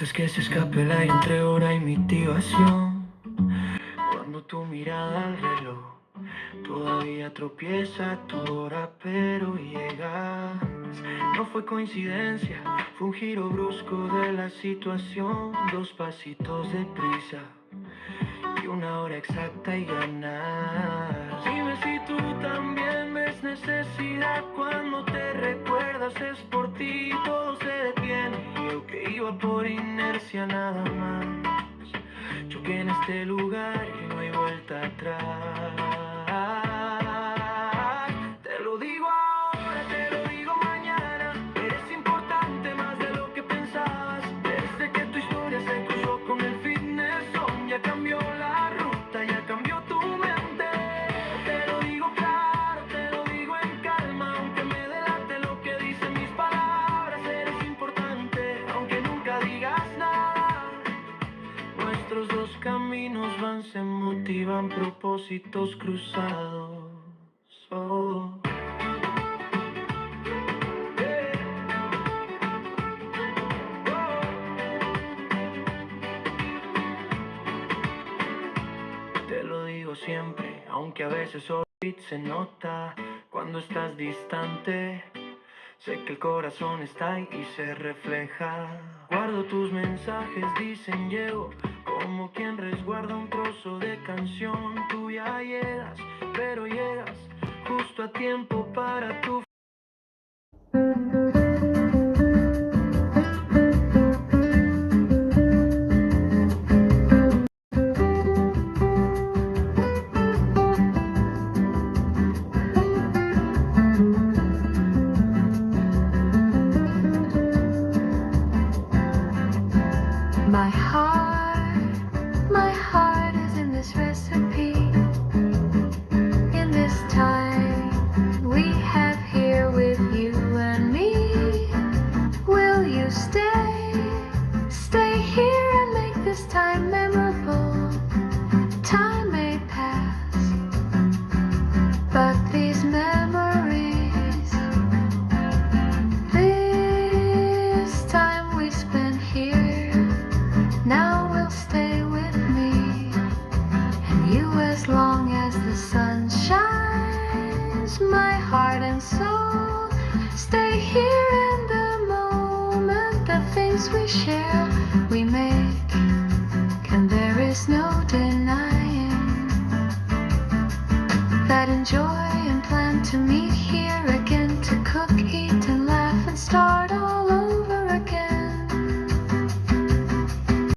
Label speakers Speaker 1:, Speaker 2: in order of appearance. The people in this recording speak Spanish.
Speaker 1: Dejas que se escape la entre hora y mitigación. Cuando tu mirada al reloj todavía tropieza a tu hora, pero llegas. No fue coincidencia, fue un giro brusco de la situación. 2 pasitos de prisa y 1 hora exacta y ganas. Dime si tú también ves necesidad cuando te recuerdas es por ti. Todo se detiene y yo que iba por inercia nada más. Choqué en este lugar y no hay vuelta atrás. Te lo digo ahora, te lo digo mañana. Eres importante más de lo que pensabas. Desde que tu historia se cruzó con el fitness zone, ya cambió la ruta, ya cambió tu mente. Te lo digo claro, te lo digo en calma. Aunque me delate lo que dicen mis palabras, eres importante, aunque nunca digas nada. Nuestros 2 caminos van, se motivan, propósitos cruzados. Oh. Te lo digo siempre, aunque a veces solo se nota cuando estás distante. Sé que el corazón está ahí y se refleja. Guardo tus mensajes, dicen llego, como quien resguarda un trozo de canción. Tú ya llegas, pero llegas justo a tiempo para tu...
Speaker 2: My heart is in this recipe. In this time we have here with you and me. Will you stay here and make this time memorable? Time may pass, but these memories, this time we spent here, now will stay with me and you as long as the sun shines. My heart and soul stay here in the moment. The things we share, we make, and there is no denying that enjoy and plan to meet